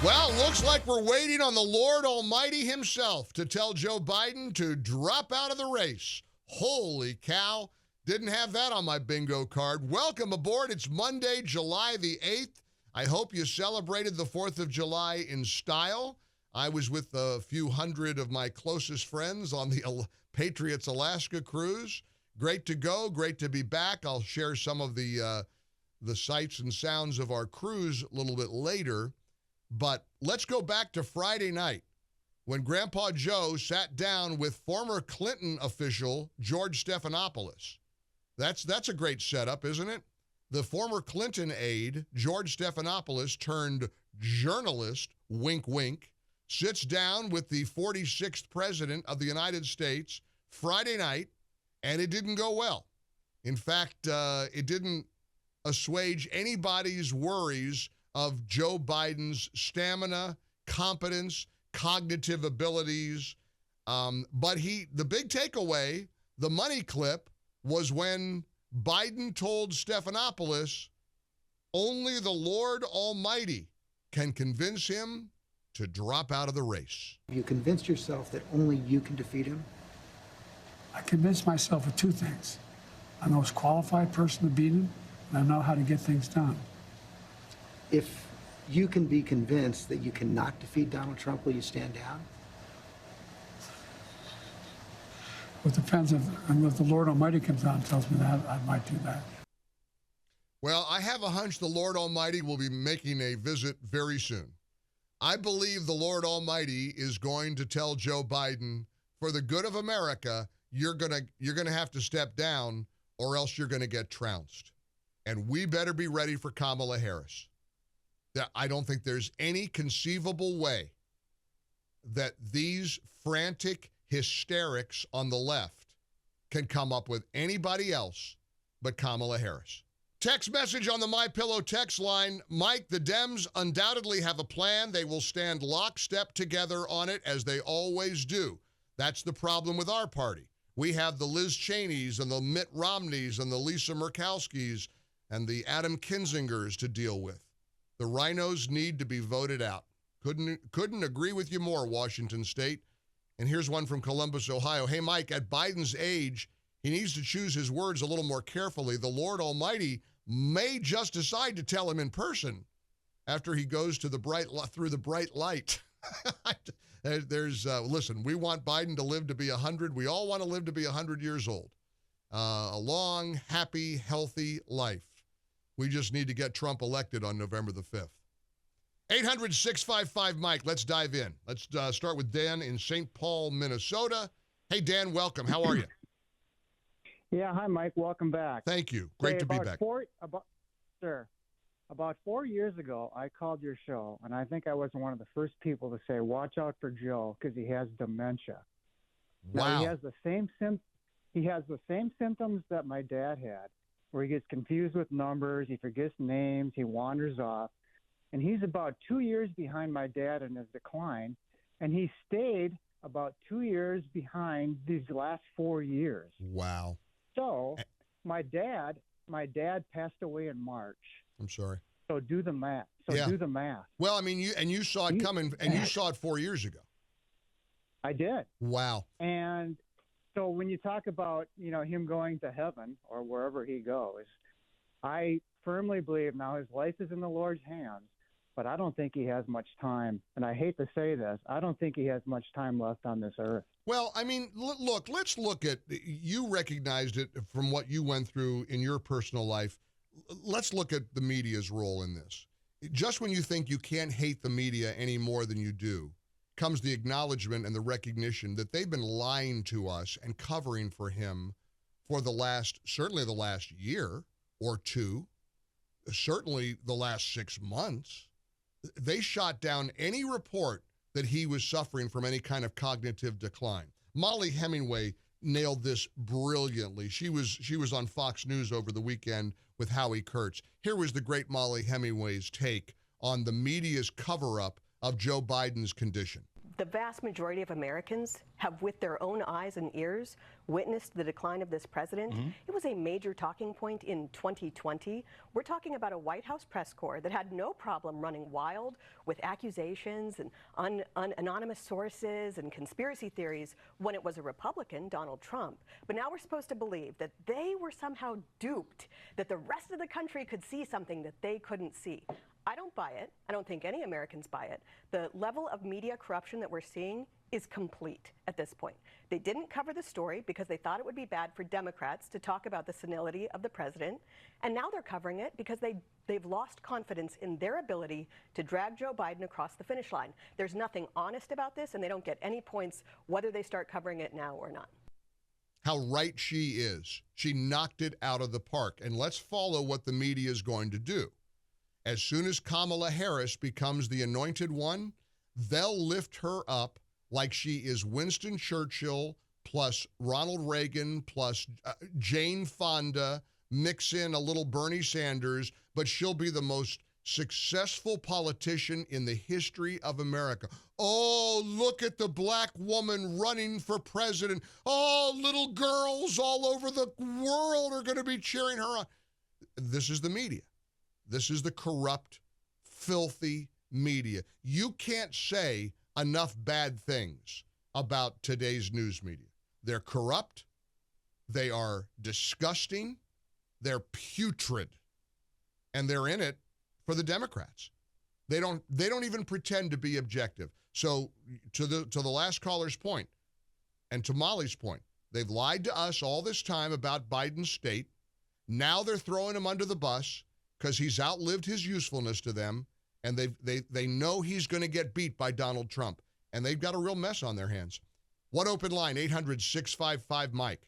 Well, looks like we're waiting on the Lord Almighty himself to tell Joe Biden to drop out of the race. Holy cow. Didn't have that on my bingo card. Welcome aboard. It's Monday, July the 8th. I hope you celebrated the 4th of July in style. I was with a few hundred of my closest friends on the Patriots Alaska cruise. Great to go. Great to be back. I'll share some of the sights and sounds of our cruise a little bit later. But let's go back to Friday night when Grandpa Joe sat down with former Clinton official George Stephanopoulos. That's a great setup, isn't it? The former Clinton aide, George Stephanopoulos, turned journalist, wink, wink, sits down with the 46th president of the United States Friday night, and it didn't go well. In fact, it didn't assuage anybody's worries of Joe Biden's stamina, competence, cognitive abilities. But the big takeaway, the money clip, was when Biden told Stephanopoulos only the Lord Almighty can convince him to drop out of the race. You convinced yourself that only you can defeat him? I convinced myself of two things. I'm the most qualified person to beat him, and I know how to get things done. If you can be convinced that you cannot defeat Donald Trump, will you stand down? It depends if the Lord Almighty comes out and tells me that, I might do that. Well, I have a hunch the Lord Almighty will be making a visit very soon. I believe the Lord Almighty is going to tell Joe Biden, for the good of America, you're gonna have to step down or else you're gonna get trounced. And we better be ready for Kamala Harris. I don't think there's any conceivable way that these frantic hysterics on the left can come up with anybody else but Kamala Harris. Text message on the MyPillow text line. Mike, the Dems undoubtedly have a plan. They will stand lockstep together on it as they always do. That's the problem with our party. We have the Liz Cheneys and the Mitt Romneys and the Lisa Murkowskis and the Adam Kinzingers to deal with. The rhinos need to be voted out. Couldn't agree with you more, Washington State. And here's one from Columbus, Ohio. Hey, Mike, at Biden's age, he needs to choose his words a little more carefully. The Lord Almighty may just decide to tell him in person after he goes to through the bright light. Listen, we want Biden to live to be 100. We all want to live to be 100 years old. A long, happy, healthy life. We just need to get Trump elected on November the 5th. 800-655-Mike. Let's dive in. Let's start with Dan in St. Paul, Minnesota. Hey, Dan, welcome. How are you? Yeah, hi, Mike. Welcome back. Thank you. Great to be back. About 4 years ago, I called your show, and I think I was one of the first people to say, watch out for Joe because he has dementia. Wow. Now, he has the same symptoms that my dad had, where he gets confused with numbers, he forgets names, he wanders off. And he's about 2 years behind my dad in his decline, and he stayed about 2 years behind these last 4 years. Wow. So my dad passed away in March. I'm sorry. So do the math. Do the math. Well, I mean, you saw it coming, and you saw it 4 years ago. I did. Wow. And so when you talk about, him going to heaven or wherever he goes, I firmly believe now his life is in the Lord's hands, but I don't think he has much time. And I hate to say this, I don't think he has much time left on this earth. Well, I mean, look, let's look at, you recognized it from what you went through in your personal life. Let's look at the media's role in this. Just when you think you can't hate the media any more than you do, comes the acknowledgement and the recognition that they've been lying to us and covering for him for certainly the last year or two, certainly the last 6 months. They shot down any report that he was suffering from any kind of cognitive decline. Molly Hemingway nailed this brilliantly. She was on Fox News over the weekend with Howie Kurtz. Here was the great Molly Hemingway's take on the media's cover-up of Joe Biden's condition. The vast majority of Americans have, with their own eyes and ears, witnessed the decline of this president. It was a major talking point in 2020. We're talking about a White House press corps that had no problem running wild with accusations and anonymous sources and conspiracy theories when it was a Republican, Donald Trump. But now we're supposed to believe that they were somehow duped, that the rest of the country could see something that they couldn't see. I don't buy it. I don't think any Americans buy it. The level of media corruption that we're seeing is complete at this point. They didn't cover the story because they thought it would be bad for Democrats to talk about the senility of the president. And now they're covering it because they've lost confidence in their ability to drag Joe Biden across the finish line. There's nothing honest about this, and they don't get any points whether they start covering it now or not. How right she is. She knocked it out of the park. And let's follow what the media is going to do. As soon as Kamala Harris becomes the anointed one, they'll lift her up like she is Winston Churchill plus Ronald Reagan plus Jane Fonda, mix in a little Bernie Sanders, but she'll be the most successful politician in the history of America. Oh, look at the black woman running for president. Oh, little girls all over the world are going to be cheering her on. This is the media. This is the corrupt, filthy media. You can't say enough bad things about today's news media. They're corrupt. They are disgusting. They're putrid. And they're in it for the Democrats. They don't even pretend to be objective. So to the last caller's point, and to Molly's point, they've lied to us all this time about Biden's state. Now they're throwing him under the bus because he's outlived his usefulness to them, and they know he's going to get beat by Donald Trump, and they've got a real mess on their hands. One open line, 800-655-MIKE.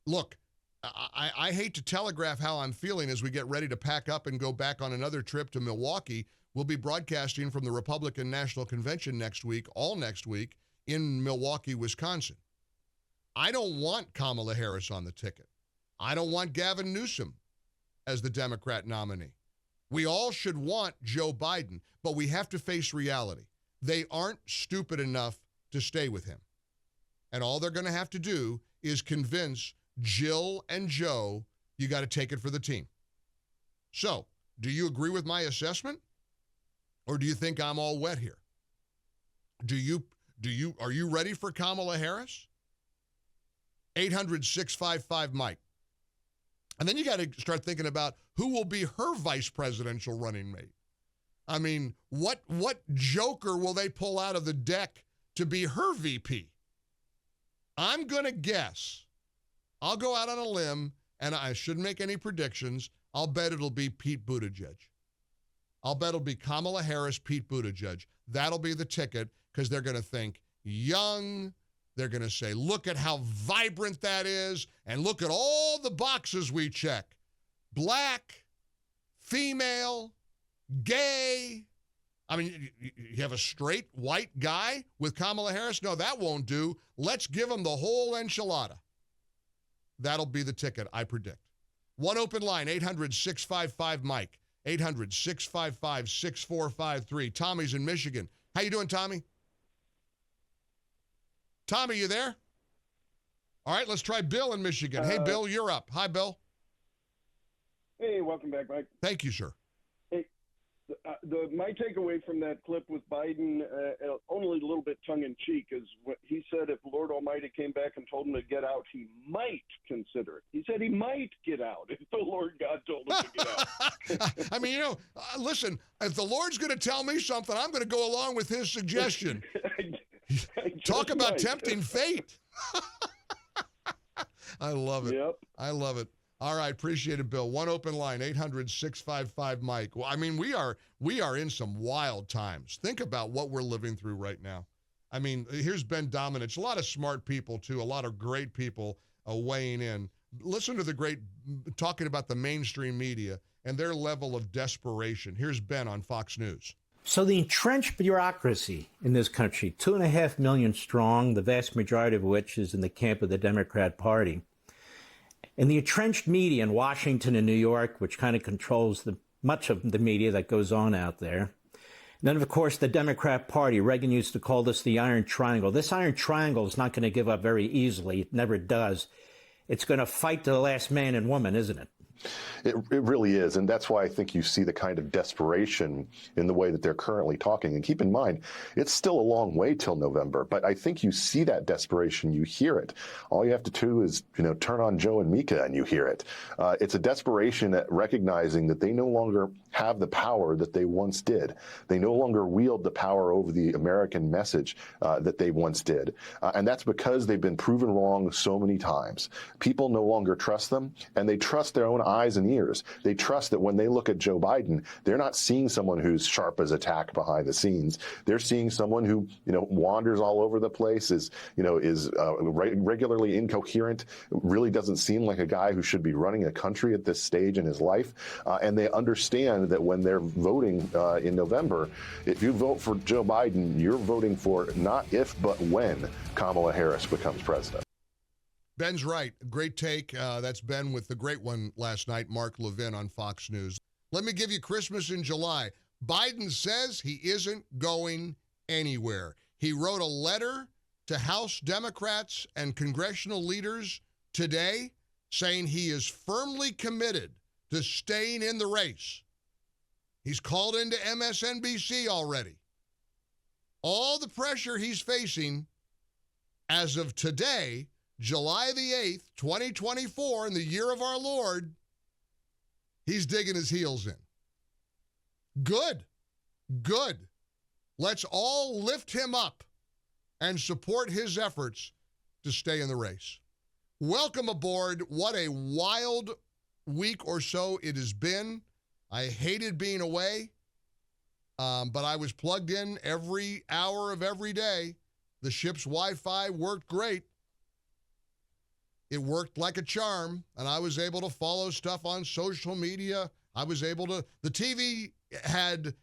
Look, I hate to telegraph how I'm feeling as we get ready to pack up and go back on another trip to Milwaukee. We'll be broadcasting from the Republican National Convention next week, all next week, in Milwaukee, Wisconsin. I don't want Kamala Harris on the ticket. I don't want Gavin Newsom as the Democrat nominee. We all should want Joe Biden, but we have to face reality. They aren't stupid enough to stay with him. And all they're going to have to do is convince Jill and Joe, you got to take it for the team. So, do you agree with my assessment? Or do you think I'm all wet here? Are you ready for Kamala Harris? 800-655-MIKE. And then you got to start thinking about who will be her vice presidential running mate. I mean, what joker will they pull out of the deck to be her VP? I'm going to guess. I'll go out on a limb, and I shouldn't make any predictions. I'll bet it'll be Pete Buttigieg. I'll bet it'll be Kamala Harris, Pete Buttigieg. That'll be the ticket because they're going to think young. They're going to say, look at how vibrant that is, and look at all the boxes we check. Black, female, gay. I mean, you have a straight white guy with Kamala Harris? No, that won't do. Let's give him the whole enchilada. That'll be the ticket, I predict. One open line, 800-655-MIKE. 800-655-6453. Tommy's in Michigan. How you doing, Tommy? Tommy, you there? All right, let's try Bill in Michigan. Hey, Bill, you're up. Hi, Bill. Hey, welcome back, Mike. Thank you, sir. Hey, my takeaway from that clip with Biden, only a little bit tongue-in-cheek, is what he said if Lord Almighty came back and told him to get out, he might consider it. He said he might get out if the Lord God told him to get out. I mean, listen, if the Lord's going to tell me something, I'm going to go along with his suggestion. Talk about tempting fate. I love it. Yep. I love it. All right, appreciate it, Bill. One open line, 800-655-MIKE. Well, I mean, we are in some wild times. Think about what we're living through right now. I mean, here's Ben Domenech. A lot of smart people, too, a lot of great people weighing in. Listen to the great, talking about the mainstream media and their level of desperation. Here's Ben on Fox News. So the entrenched bureaucracy in this country, 2.5 million strong, the vast majority of which is in the camp of the Democrat Party, and the entrenched media in Washington and New York, which kind of controls much of the media that goes on out there, And then, of course, the Democrat Party. Reagan used to call this the Iron Triangle. This Iron Triangle is not going to give up very easily. It never does. It's going to fight to the last man and woman, isn't it? It really is, and that's why I think you see the kind of desperation in the way that they're currently talking. And keep in mind, it's still a long way till November, but I think you see that desperation, you hear it. All you have to do is, turn on Joe and Mika and you hear it. It's a desperation at recognizing that they no longer have the power that they once did. They no longer wield the power over the American message that they once did. And that's because they've been proven wrong so many times. People no longer trust them, and they trust their own eyes and ears. They trust that when they look at Joe Biden, they're not seeing someone who's sharp as a tack behind the scenes. They're seeing someone who, wanders all over the place, is regularly incoherent, really doesn't seem like a guy who should be running a country at this stage in his life. And they understand that when they're voting in November, if you vote for Joe Biden, you're voting for not if, but when Kamala Harris becomes president. Ben's right. Great take. That's Ben with the great one last night, Mark Levin on Fox News. Let me give you Christmas in July. Biden says he isn't going anywhere. He wrote a letter to House Democrats and congressional leaders today saying he is firmly committed to staying in the race. He's called into MSNBC already. All the pressure he's facing as of today, July the 8th, 2024, in the year of our Lord, he's digging his heels in. Good. Good. Let's all lift him up and support his efforts to stay in the race. Welcome aboard. What a wild week or so it has been. I hated being away, but I was plugged in every hour of every day. The ship's Wi-Fi worked great. It worked like a charm, and I was able to follow stuff on social media. The TV had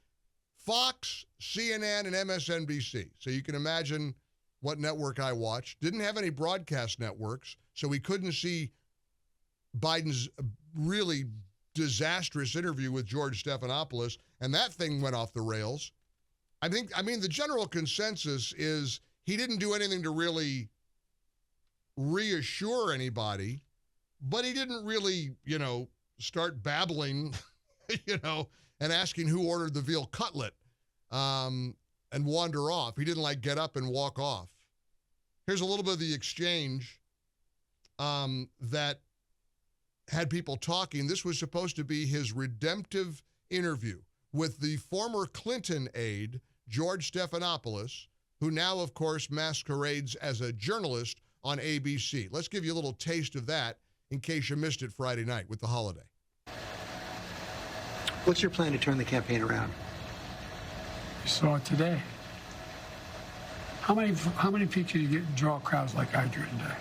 Fox, CNN, and MSNBC. So you can imagine what network I watched. Didn't have any broadcast networks, so we couldn't see Biden's really disastrous interview with George Stephanopoulos, and that thing went off the rails. I mean, the general consensus is he didn't do anything to really reassure anybody, but he didn't really, start babbling, and asking who ordered the veal cutlet, and wander off. He didn't get up and walk off. Here's a little bit of the exchange that had people talking. This was supposed to be his redemptive interview with the former Clinton aide, George Stephanopoulos, who now, of course, masquerades as a journalist on ABC. Let's give you a little taste of that in case you missed it Friday night with the holiday. What's your plan to turn the campaign around? You saw it today. How many people do you get draw crowds like I drew today?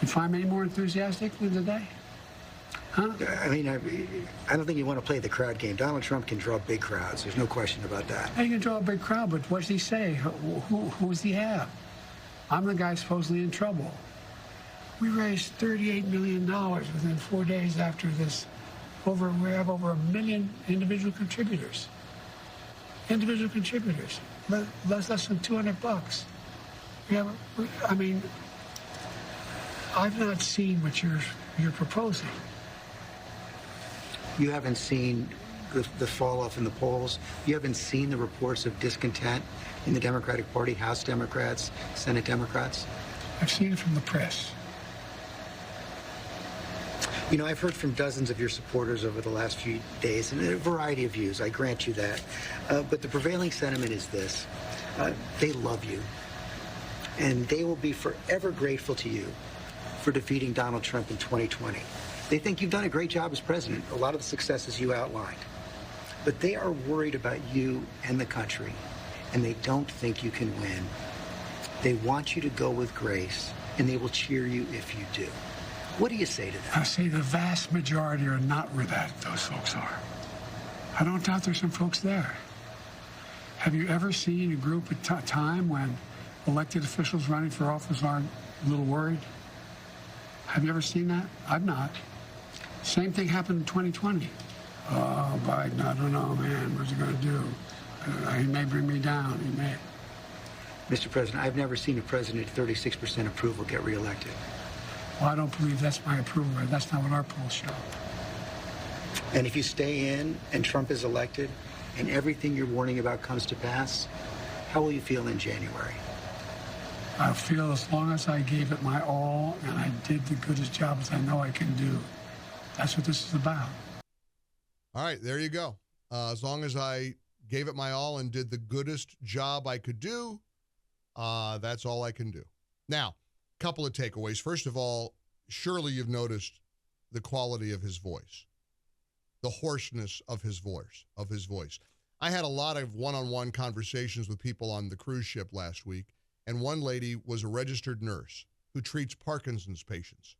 You find me any more enthusiastic than today? Huh? I mean, I don't think you want to play the crowd game. Donald Trump can draw big crowds. There's no question about that. He can draw a big crowd, but what does he say? Who does he have? I'm the guy supposedly in trouble. We raised $38 million within 4 days after this. We have over 1 million individual contributors. Less than $200. I've not seen what you're proposing. You haven't seen the fall off in the polls. You haven't seen the reports of discontent in the Democratic Party, House Democrats, Senate Democrats. I've seen it from the press. I've heard from dozens of your supporters over the last few days, and a variety of views. I grant you that. But the prevailing sentiment is this. They love you, and they will be forever grateful to you for defeating Donald Trump in 2020. They think you've done a great job as president, a lot of the successes you outlined. But they are worried about you and the country, and they don't think you can win. They want you to go with grace, and they will cheer you if you do. What do you say to them? I say the vast majority are not where those folks are. I don't doubt there's some folks there. Have you ever seen a group at time when elected officials running for office aren't a little worried? Have you ever seen that? I've not. Same thing happened in 2020. Oh, Biden, I don't know, man. What's he going to do? He may bring me down. He may. Mr. President, I've never seen a president at 36% approval get reelected. Well, I don't believe that's my approval rate. That's not what our polls show. And if you stay in and Trump is elected and everything you're warning about comes to pass, how will you feel in January? I feel as long as I gave it my all and I did the goodest job as I know I can do. That's what this is about. All right, there you go. As long as I gave it my all and did the goodest job I could do, that's all I can do. Now, a couple of takeaways. First of all, surely you've noticed the quality of his voice, the hoarseness of his voice. I had a lot of one-on-one conversations with people on the cruise ship last week, and one lady was a registered nurse who treats Parkinson's patients.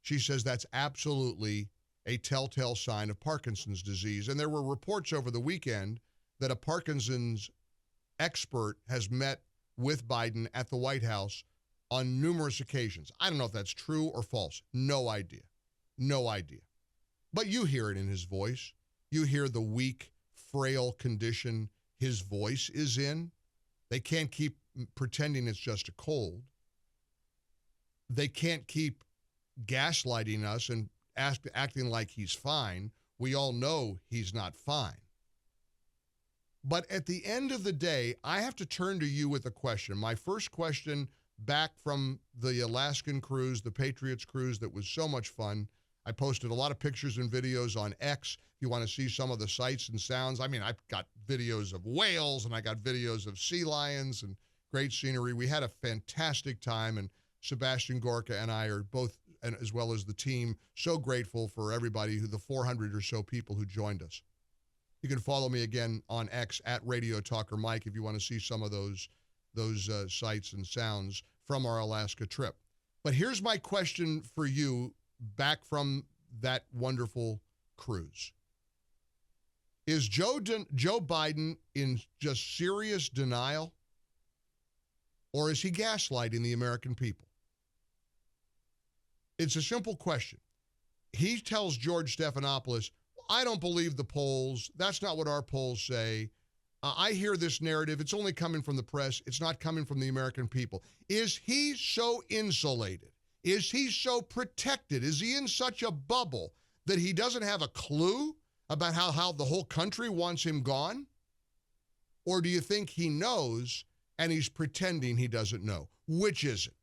She says that's absolutely a telltale sign of Parkinson's disease. And there were reports over the weekend that a Parkinson's expert has met with Biden at the White House on numerous occasions. I don't know if that's true or false. No idea. But you hear it in his voice. You hear the weak, frail condition his voice is in. They can't keep pretending it's just a cold. They can't keep gaslighting us and acting like he's fine. We all know he's not fine. But at the end of the day, I have to turn to you with a question. My first question back from the Alaskan cruise, the Patriots cruise, that was so much fun. I posted a lot of pictures and videos on X. If you want to see some of the sights and sounds, I mean, I've got videos of whales and I got videos of sea lions and great scenery. We had a fantastic time, and Sebastian Gorka and I are both, and as well as the team, so grateful for everybody, the 400 or so people who joined us. You can follow me again on X at Radio Talker Mike if you want to see some of those sights and sounds from our Alaska trip. But here's my question for you back from that wonderful cruise. Is Joe Biden in just serious denial, or is he gaslighting the American people? It's a simple question. He tells George Stephanopoulos, I don't believe the polls. That's not what our polls say. I hear this narrative. It's only coming from the press. It's not coming from the American people. Is he so insulated? Is he so protected? Is he in such a bubble that he doesn't have a clue about how the whole country wants him gone? Or do you think he knows and he's pretending he doesn't know? Which is it?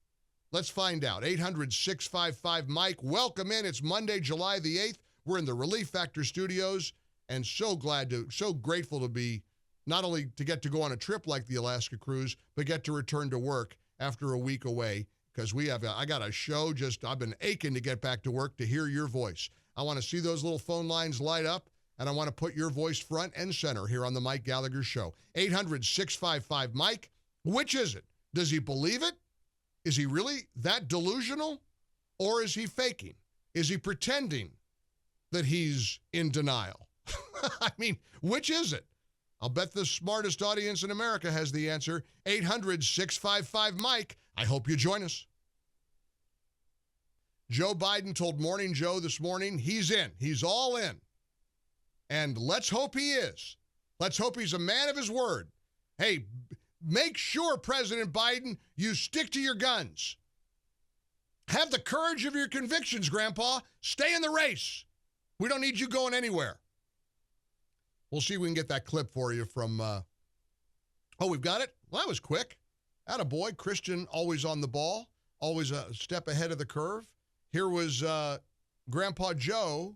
Let's find out. 800-655-MIKE. Welcome in. It's Monday, July the 8th. We're in the Relief Factor studios, and so grateful to be, not only to get to go on a trip like the Alaska cruise, but get to return to work after a week away, because I got a show. I've been aching to get back to work to hear your voice. I want to see those little phone lines light up, and I want to put your voice front and center here on the Mike Gallagher Show. 800-655-MIKE. Which is it? Does he believe it? Is he really that delusional? Or is he faking? Is he pretending that he's in denial? I mean, which is it? I'll bet the smartest audience in America has the answer. 800-655-MIKE. I hope you join us. Joe Biden told Morning Joe this morning he's in. He's all in. And let's hope he is. Let's hope he's a man of his word. Hey, make sure, President Biden, you stick to your guns. Have the courage of your convictions, Grandpa. Stay in the race. We don't need you going anywhere. We'll see if we can get that clip for you from, we've got it? Well, that was quick. Attaboy. Christian, always on the ball, always a step ahead of the curve. Here was Grandpa Joe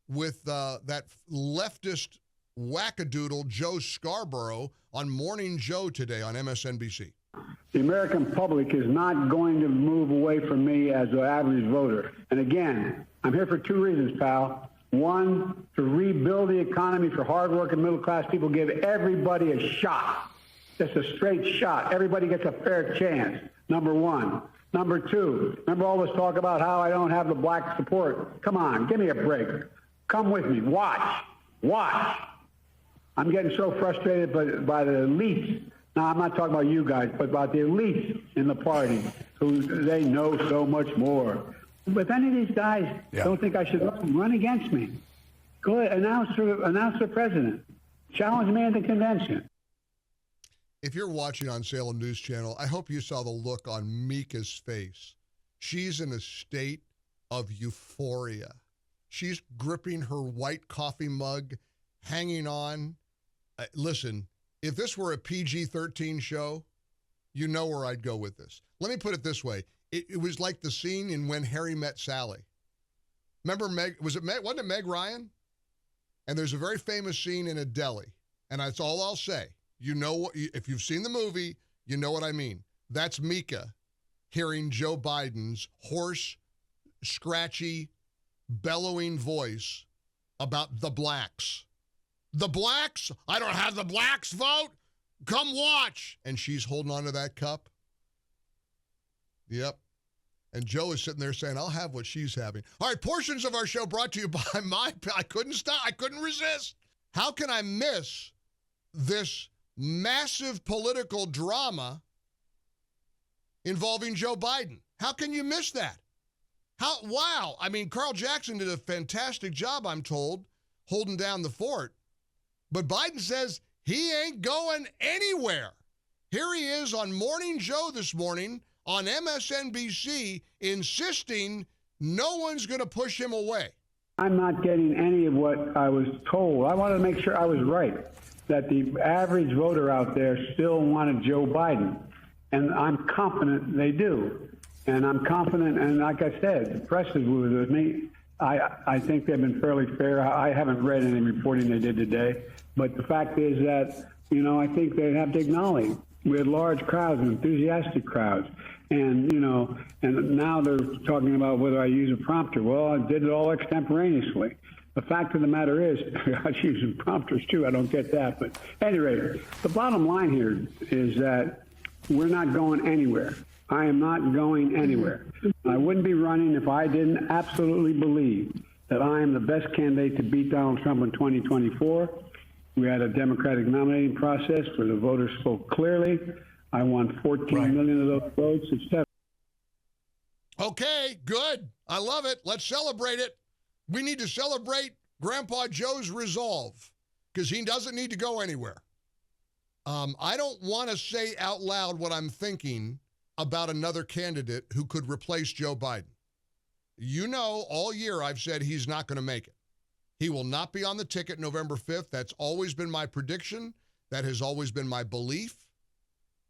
with that leftist wackadoodle Joe Scarborough on Morning Joe today on MSNBC. The American public is not going to move away from me as an average voter. And again, I'm here for two reasons, pal. One, to rebuild the economy for hardworking middle-class people, give everybody a shot, just a straight shot. Everybody gets a fair chance, number one. Number two, remember all this talk about how I don't have the black support? Come on, give me a break. Come with me. Watch. I'm getting so frustrated by the elites. Now, I'm not talking about you guys, but about the elites in the party who they know so much more. But if any of these guys don't think I should run against me, go ahead, announce for president. Challenge me at the convention. If you're watching on Salem News Channel, I hope you saw the look on Mika's face. She's in a state of euphoria. She's gripping her white coffee mug, hanging on. Listen, if this were a PG-13 show, you know where I'd go with this. Let me put it this way. It was like the scene in When Harry Met Sally. Remember wasn't it Meg Ryan? And there's a very famous scene in a deli, and that's all I'll say. You know what? If you've seen the movie, you know what I mean. That's Mika hearing Joe Biden's hoarse, scratchy, bellowing voice about the blacks. The blacks? I don't have the blacks vote. Come watch. And she's holding on to that cup. Yep. And Joe is sitting there saying, I'll have what she's having. All right, portions of our show brought to you by I couldn't stop. I couldn't resist. How can I miss this massive political drama involving Joe Biden? How can you miss that? Wow. I mean, Carl Jackson did a fantastic job, I'm told, holding down the fort. But Biden says he ain't going anywhere. Here he is on Morning Joe this morning on MSNBC insisting no one's going to push him away. I'm not getting any of what I was told. I wanted to make sure I was right, that the average voter out there still wanted Joe Biden. And I'm confident they do. And I'm confident, and like I said, the press is with me. I think they've been fairly fair. I haven't read any reporting they did today. But the fact is that, I think they have to acknowledge we had large crowds, enthusiastic crowds. And, and now they're talking about whether I use a prompter. Well, I did it all extemporaneously. The fact of the matter is, I was using prompters too. I don't get that. But at any rate, the bottom line here is that we're not going anywhere. I am not going anywhere. I wouldn't be running if I didn't absolutely believe that I am the best candidate to beat Donald Trump in 2024. We had a Democratic nominating process where the voters spoke clearly. I won 14 million of those votes, etc. Okay, good. I love it. Let's celebrate it. We need to celebrate Grandpa Joe's resolve because he doesn't need to go anywhere. I don't want to say out loud what I'm thinking about another candidate who could replace Joe Biden. All year I've said he's not going to make it. He will not be on the ticket November 5th. That's always been my prediction. That has always been my belief.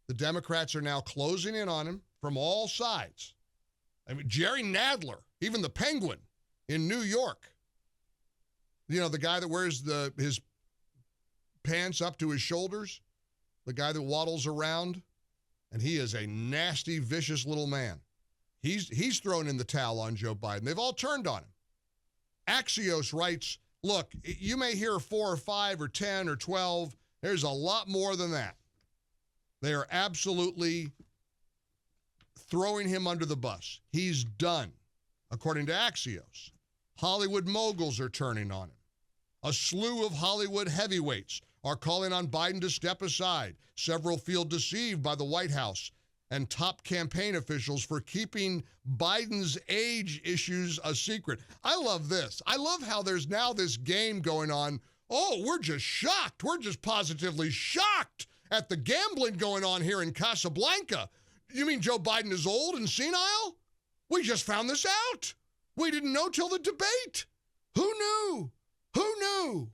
The Democrats are now closing in on him from all sides. I mean, Jerry Nadler, even the Penguin in New York, the guy that wears his pants up to his shoulders, the guy that waddles around, and he is a nasty, vicious little man. He's thrown in the towel on Joe Biden. They've all turned on him. Axios writes, look, you may hear 4 or 5 or 10 or 12. There's a lot more than that. They are absolutely throwing him under the bus. He's done, according to Axios. Hollywood moguls are turning on him. A slew of Hollywood heavyweights are calling on Biden to step aside. Several feel deceived by the White House and top campaign officials for keeping Biden's age issues a secret. I love this. I love how there's now this game going on. Oh, we're just shocked. We're just positively shocked at the gambling going on here in Casablanca. You mean Joe Biden is old and senile? We just found this out. We didn't know till the debate. Who knew? Who knew?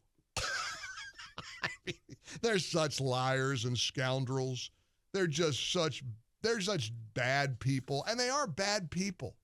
I mean, they're such liars and scoundrels. They're such bad people, and they are bad people.